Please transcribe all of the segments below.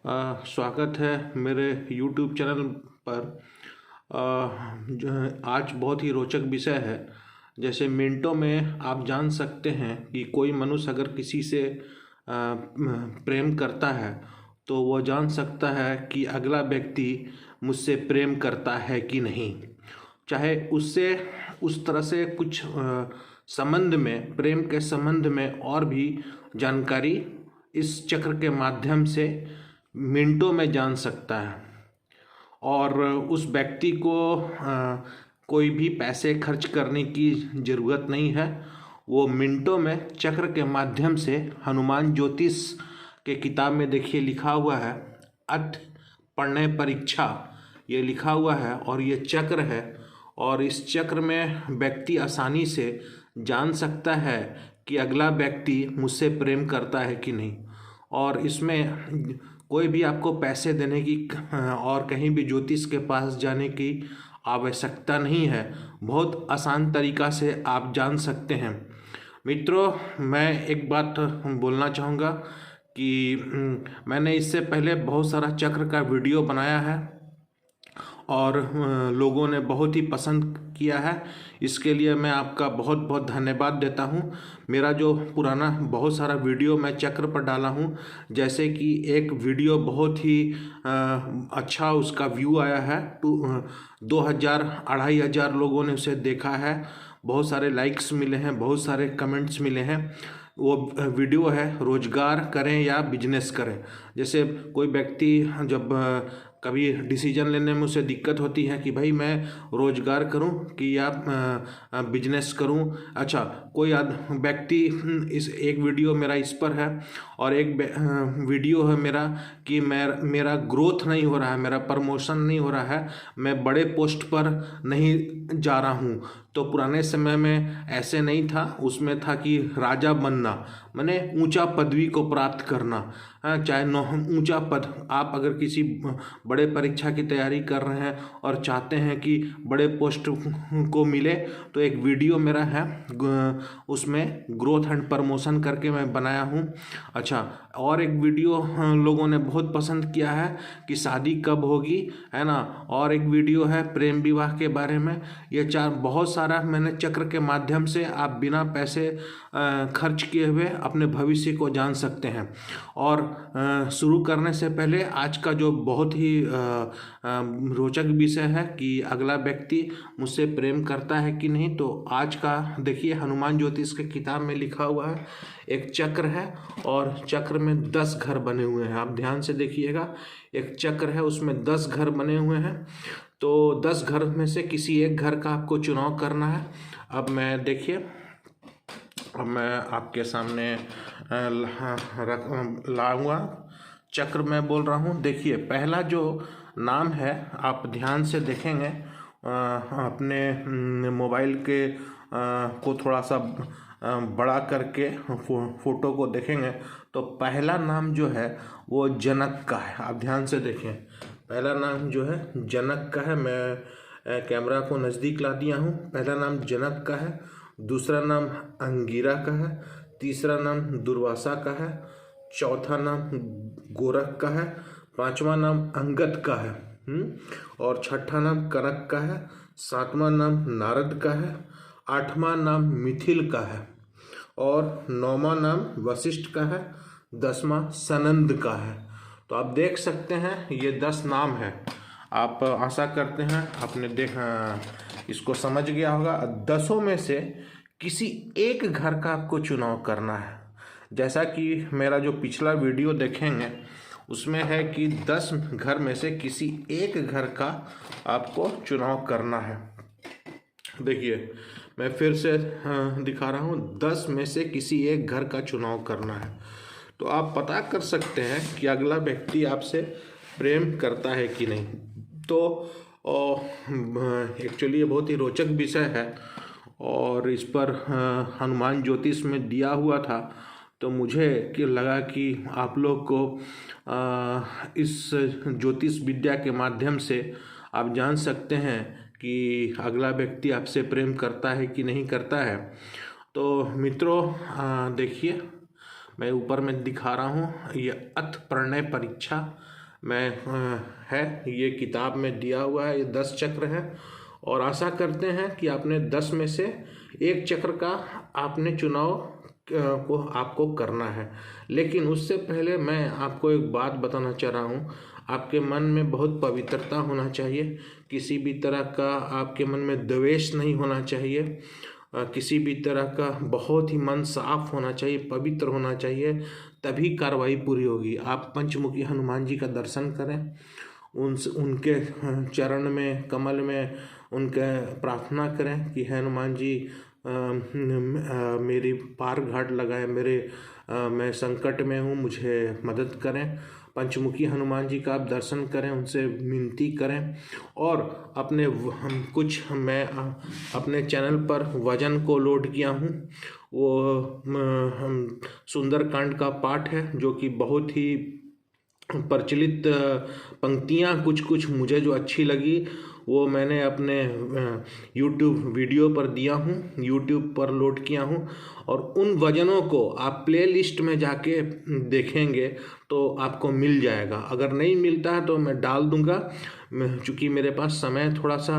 स्वागत है मेरे YouTube चैनल पर। आज बहुत ही रोचक विषय है। जैसे मिनटों में आप जान सकते हैं कि कोई मनुष्य अगर किसी से प्रेम करता है तो वो जान सकता है कि अगला व्यक्ति मुझसे प्रेम करता है कि नहीं। चाहे उससे उस तरह से कुछ संबंध में, प्रेम के संबंध में और भी जानकारी इस चक्र के माध्यम से मिनटों में जान सकता है। और उस व्यक्ति को कोई भी पैसे खर्च करने की ज़रूरत नहीं है। वो मिनटों में चक्र के माध्यम से, हनुमान ज्योतिष के किताब में देखिए लिखा हुआ है, अथ प्रणय परीक्षा, ये लिखा हुआ है और ये चक्र है। और इस चक्र में व्यक्ति आसानी से जान सकता है कि अगला व्यक्ति मुझसे प्रेम करता है कि नहीं। और इसमें कोई भी आपको पैसे देने की और कहीं भी ज्योतिष के पास जाने की आवश्यकता नहीं है। बहुत आसान तरीका से आप जान सकते हैं। मित्रों, मैं एक बात बोलना चाहूँगा कि मैंने इससे पहले बहुत सारा चक्र का वीडियो बनाया है और लोगों ने बहुत ही पसंद किया है। इसके लिए मैं आपका बहुत बहुत धन्यवाद देता हूँ। मेरा जो पुराना बहुत सारा वीडियो मैं चक्र पर डाला हूँ, जैसे कि एक वीडियो बहुत ही अच्छा उसका व्यू आया है, 2000-2500 लोगों ने उसे देखा है। बहुत सारे लाइक्स मिले हैं, बहुत सारे कमेंट्स मिले हैं। वो वीडियो है रोजगार करें या बिजनेस करें। जैसे कोई व्यक्ति जब कभी डिसीजन लेने में उसे दिक्कत होती है कि भाई मैं रोजगार करूं कि या बिजनेस करूं। अच्छा, कोई व्यक्ति, इस एक वीडियो मेरा इस पर है और एक वीडियो है मेरा कि मेरा ग्रोथ नहीं हो रहा है, मेरा प्रमोशन नहीं हो रहा है, मैं बड़े पोस्ट पर नहीं जा रहा हूं। तो पुराने समय में ऐसे नहीं था, उसमें था कि राजा बनना माने ऊंचा पदवी को प्राप्त करना। चाहे ऊंचा पद, आप अगर किसी बड़े परीक्षा की तैयारी कर रहे हैं और चाहते हैं कि बड़े पोस्ट को मिले, तो एक वीडियो मेरा है, उसमें ग्रोथ एंड प्रमोशन करके मैं बनाया हूँ। अच्छा, और एक वीडियो लोगों ने बहुत पसंद किया है कि शादी कब होगी, है ना। और एक वीडियो है प्रेम विवाह के बारे में। ये बहुत सारा मैंने चक्र के माध्यम से आप बिना पैसे खर्च किए हुए अपने भविष्य को जान सकते हैं। और शुरू करने से पहले आज का जो बहुत ही रोचक विषय है कि अगला व्यक्ति मुझसे प्रेम करता है कि नहीं, तो आज का देखिए हनुमान ज्योतिष के किताब में लिखा हुआ है। एक चक्र है और चक्र में 10 घर बने हुए हैं। आप ध्यान से देखिएगा, एक चक्र है, उसमें 10 घर बने हुए हैं। तो 10 घर में से किसी एक घर का आपको चुनाव करना है। अब मैं आपके सामने लाऊंगा चक्र, मैं बोल रहा हूँ। देखिए, पहला जो नाम है, आप ध्यान से देखेंगे, अपने मोबाइल के को थोड़ा सा बड़ा करके फोटो को देखेंगे तो पहला नाम जो है वो जनक का है। आप ध्यान से देखें, पहला नाम जो है जनक का है। मैं कैमरा को नज़दीक ला दिया हूँ। पहला नाम जनक का है, दूसरा नाम अंगिरा का है, तीसरा नाम दुर्वासा का है, चौथा नाम गोरख का है, पांचवा नाम अंगद का है, और छठा नाम कनक का है, सातवां नाम नारद का है, आठवां नाम मिथिल का है, और नौवां नाम वशिष्ठ का है, 10वां सनंद का है। तो आप देख सकते हैं ये 10 नाम है। आप आशा करते हैं आपने इसको समझ गया होगा। 10 में से किसी एक घर का आपको चुनाव करना है। जैसा कि मेरा जो पिछला वीडियो देखेंगे उसमें है कि 10 घर में से किसी एक घर का आपको चुनाव करना है। देखिए, मैं फिर से दिखा रहा हूँ, 10 में से किसी एक घर का चुनाव करना है। तो आप पता कर सकते हैं कि अगला व्यक्ति आपसे प्रेम करता है कि नहीं। तो एक्चुअली ये बहुत ही रोचक विषय है और इस पर हनुमान ज्योतिष में दिया हुआ था। तो मुझे लगा कि आप लोग को इस ज्योतिष विद्या के माध्यम से आप जान सकते हैं कि अगला व्यक्ति आपसे प्रेम करता है कि नहीं करता है। तो मित्रों, देखिए मैं ऊपर में दिखा रहा हूँ, ये अथ प्रणय परीक्षा है ये किताब में दिया हुआ है। ये 10 चक्र है और आशा करते हैं कि आपने 10 में से एक चक्र का आपने चुनाव को आपको करना है। लेकिन उससे पहले मैं आपको एक बात बताना चाह रहा हूँ। आपके मन में बहुत पवित्रता होना चाहिए, किसी भी तरह का आपके मन में द्वेष नहीं होना चाहिए, किसी भी तरह का बहुत ही मन साफ होना चाहिए, पवित्र होना चाहिए, तभी कार्रवाई पूरी होगी। आप पंचमुखी हनुमान जी का दर्शन करें, उनके चरण में, कमल में उनके प्रार्थना करें कि हनुमान जी मेरी पार घाट लगाए, मैं संकट में हूँ, मुझे मदद करें। पंचमुखी हनुमान जी का आप दर्शन करें, उनसे विनती करें। और मैं अपने चैनल पर वजन को लोड किया हूँ। वो सुंदरकांड का पाठ है जो कि बहुत ही प्रचलित पंक्तियाँ कुछ मुझे जो अच्छी लगी वो मैंने अपने YouTube वीडियो पर दिया हूँ, YouTube पर लोड किया हूँ। और उन वजनों को आप प्लेलिस्ट में जाके देखेंगे तो आपको मिल जाएगा। अगर नहीं मिलता है तो मैं डाल दूँगा, चूँकि मेरे पास समय थोड़ा सा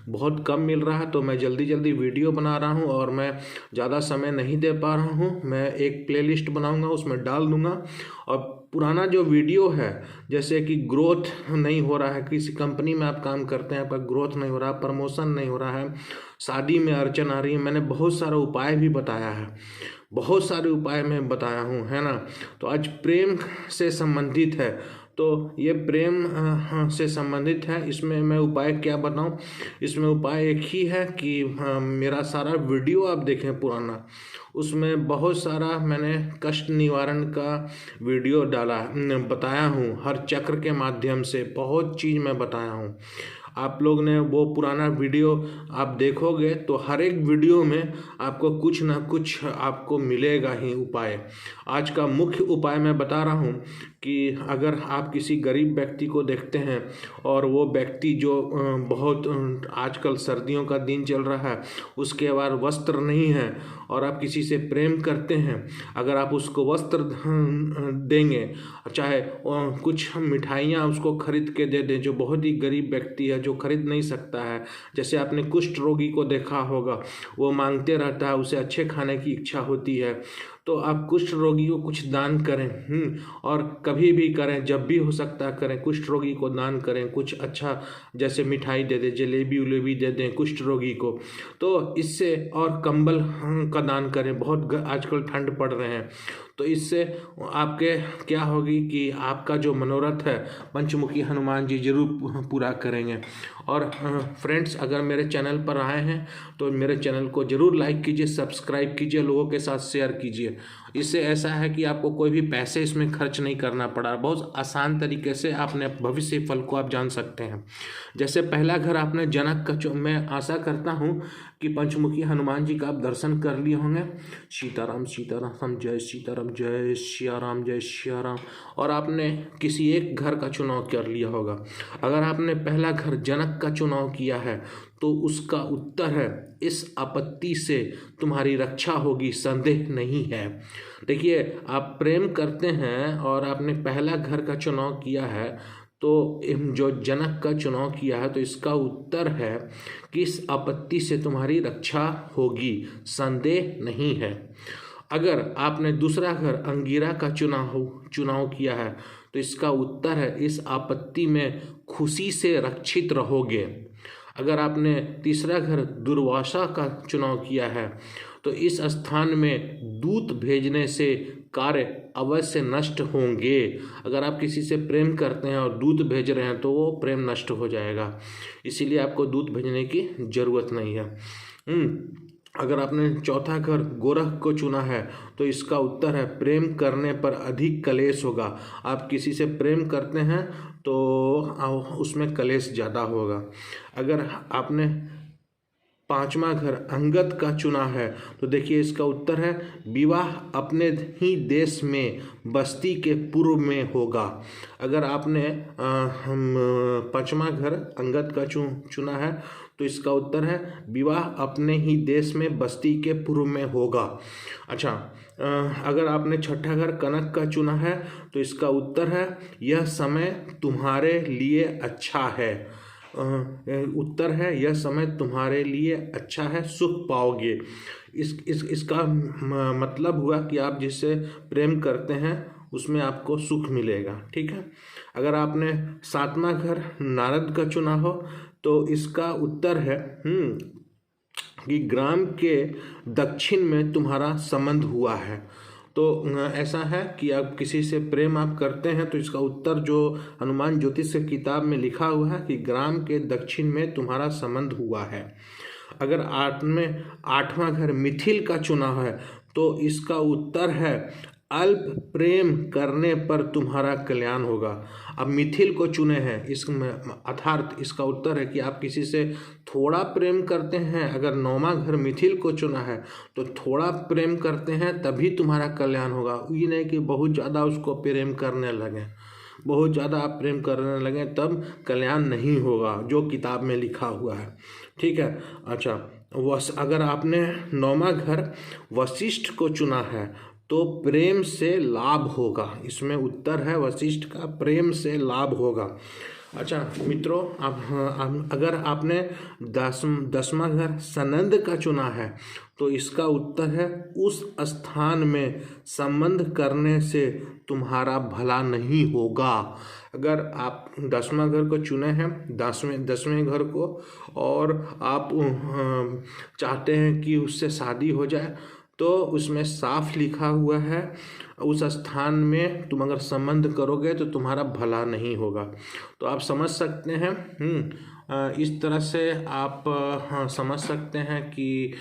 बहुत कम मिल रहा है तो मैं जल्दी वीडियो बना रहा हूँ और मैं ज़्यादा समय नहीं दे पा रहा हूँ। मैं एक प्लेलिस्ट बनाऊँगा, उसमें डाल दूँगा। और पुराना जो वीडियो है, जैसे कि ग्रोथ नहीं हो रहा है, किसी कंपनी में आप काम करते हैं पर ग्रोथ नहीं हो रहा, प्रमोशन नहीं हो रहा है, शादी में अड़चन आ रही है, मैंने बहुत सारा उपाय भी बताया है, बहुत सारे उपाय मैं बताया हूँ, है ना। तो आज प्रेम से संबंधित है, तो ये प्रेम से संबंधित है। इसमें मैं उपाय क्या बताऊं? इसमें उपाय एक ही है कि मेरा सारा वीडियो आप देखें पुराना, उसमें बहुत सारा मैंने कष्ट निवारण का वीडियो बताया हूँ। हर चक्र के माध्यम से बहुत चीज़ मैं बताया हूँ। आप लोग ने वो पुराना वीडियो आप देखोगे तो हर एक वीडियो में आपको कुछ ना कुछ आपको मिलेगा ही उपाय। आज का मुख्य उपाय मैं बता रहा हूँ कि अगर आप किसी गरीब व्यक्ति को देखते हैं और वो व्यक्ति जो बहुत आजकल सर्दियों का दिन चल रहा है, उसके बाद वस्त्र नहीं है और आप किसी से प्रेम करते हैं, अगर आप उसको वस्त्र देंगे, चाहे कुछ मिठाइयाँ उसको खरीद के दे दें, जो बहुत ही गरीब व्यक्ति है जो खरीद नहीं सकता है। जैसे आपने कुष्ठ रोगी को देखा होगा, वो मांगते रहता है, उसे अच्छे खाने की इच्छा होती है, तो आप कुष्ठ रोगी को कुछ दान करें। और कभी भी करें, जब भी हो सकता है करें, कुष्ठ रोगी को दान करें। कुछ अच्छा जैसे मिठाई दे दें, जलेबी उलेबी दे दें कुष्ठ रोगी को, तो इससे, और कंबल का दान करें। बहुत आजकल ठंड पड़ रहे हैं, तो इससे आपके क्या होगी कि आपका जो मनोरथ है पंचमुखी हनुमान जी जरूर पूरा करेंगे। और फ्रेंड्स, अगर मेरे चैनल पर आए हैं तो मेरे चैनल को जरूर लाइक कीजिए, सब्सक्राइब कीजिए, लोगों के साथ शेयर कीजिए। इससे ऐसा है कि आपको कोई भी पैसे इसमें खर्च नहीं करना पड़ा, बहुत आसान तरीके से आपने भविष्य फल को आप जान सकते हैं। जैसे पहला घर आपने जनक का, मैं आशा करता हूँ कि पंचमुखी हनुमान जी का आप दर्शन कर लिए होंगे। सीताराम सीताराम, जय सीताराम, जय सिया राम, जय सिया राम। और आपने किसी एक घर का चुनाव कर लिया होगा। अगर आपने पहला घर जनक का चुनाव किया है तो उसका उत्तर है, इस आपत्ति से तुम्हारी रक्षा होगी, संदेह नहीं है। देखिए, आप प्रेम करते हैं और आपने पहला घर का चुनाव किया है, तो जो जनक का चुनाव किया है, तो इसका उत्तर है कि इस आपत्ति से तुम्हारी रक्षा होगी, संदेह नहीं है। अगर आपने दूसरा घर अंगिरा का चुनाव किया है, तो इसका उत्तर है, इस आपत्ति में खुशी से रक्षित रहोगे। अगर आपने तीसरा घर दुर्वासा का चुनाव किया है, तो इस स्थान में दूत भेजने से कार्य अवश्य नष्ट होंगे। अगर आप किसी से प्रेम करते हैं और दूत भेज रहे हैं तो वो प्रेम नष्ट हो जाएगा, इसीलिए आपको दूत भेजने की जरूरत नहीं है। अगर आपने चौथा घर गोरख को चुना है, तो इसका उत्तर है, प्रेम करने पर अधिक कलेश होगा। आप किसी से प्रेम करते हैं तो उसमें कलेश ज़्यादा होगा। अगर आपने पांचवा घर अंगद का चुना है, तो देखिए इसका उत्तर है, विवाह अपने ही देश में बस्ती के पूर्व में होगा। अगर आपने पांचवा घर अंगद का चुना है, तो इसका उत्तर है विवाह अपने ही देश में बस्ती के पूर्व में होगा। अच्छा, अगर आपने छठा घर कनक का चुना है तो इसका उत्तर है यह समय तुम्हारे लिए अच्छा है। उत्तर है यह समय तुम्हारे लिए अच्छा है, सुख पाओगे। इसका मतलब हुआ कि आप जिससे प्रेम करते हैं उसमें आपको सुख मिलेगा। ठीक है। अगर आपने सातवां घर नारद का चुना हो तो इसका उत्तर है कि ग्राम के दक्षिण में तुम्हारा संबंध हुआ है। तो ऐसा है कि आप किसी से प्रेम आप करते हैं तो इसका उत्तर जो हनुमान ज्योतिष की किताब में लिखा हुआ है कि ग्राम के दक्षिण में तुम्हारा संबंध हुआ है। अगर आठवां घर मिथिल का चुना है तो इसका उत्तर है अल्प प्रेम करने पर तुम्हारा कल्याण होगा। अब मिथिल को चुने हैं, इसमें अर्थात इसका उत्तर है कि आप किसी से थोड़ा प्रेम करते हैं। अगर नौवां घर मिथिल को चुना है तो थोड़ा प्रेम करते हैं तभी तुम्हारा कल्याण होगा। ये नहीं कि बहुत ज़्यादा उसको प्रेम करने लगें, बहुत ज़्यादा आप प्रेम करने लगें तब कल्याण नहीं होगा, जो किताब में लिखा हुआ है। ठीक है। अच्छा, अगर आपने नौवां घर वशिष्ठ को चुना है तो प्रेम से लाभ होगा। इसमें उत्तर है वशिष्ठ का, प्रेम से लाभ होगा। अच्छा मित्रों, अगर आपने दसवां घर सनंद का चुना है तो इसका उत्तर है उस स्थान में संबंध करने से तुम्हारा भला नहीं होगा। अगर आप दसवां घर को चुने हैं, दसवें घर को, और आप चाहते हैं कि उससे शादी हो जाए तो उसमें साफ लिखा हुआ है उस स्थान में तुम अगर संबंध करोगे तो तुम्हारा भला नहीं होगा। तो आप समझ सकते हैं, इस तरह से आप समझ सकते हैं कि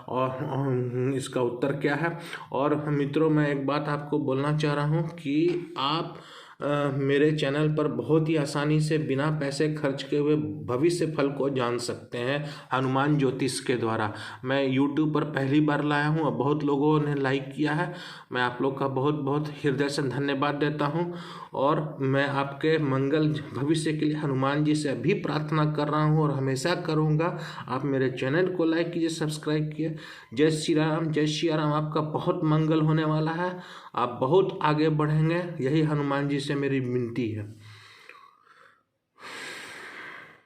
और इसका उत्तर क्या है। और मित्रों, मैं एक बात आपको बोलना चाह रहा हूँ कि आप मेरे चैनल पर बहुत ही आसानी से बिना पैसे खर्च किए हुए भविष्य फल को जान सकते हैं हनुमान ज्योतिष के द्वारा। मैं YouTube पर पहली बार लाया हूँ और बहुत लोगों ने लाइक किया है। मैं आप लोग का बहुत बहुत हृदय से धन्यवाद देता हूँ और मैं आपके मंगल भविष्य के लिए हनुमान जी से अभी प्रार्थना कर रहा हूँ और हमेशा करूँगा। आप मेरे चैनल को लाइक कीजिए, सब्सक्राइब कीजिए। जय श्री राम, जय श्री राम। आपका बहुत मंगल होने वाला है, आप बहुत आगे बढ़ेंगे, यही हनुमान जी से मेरी विनती है।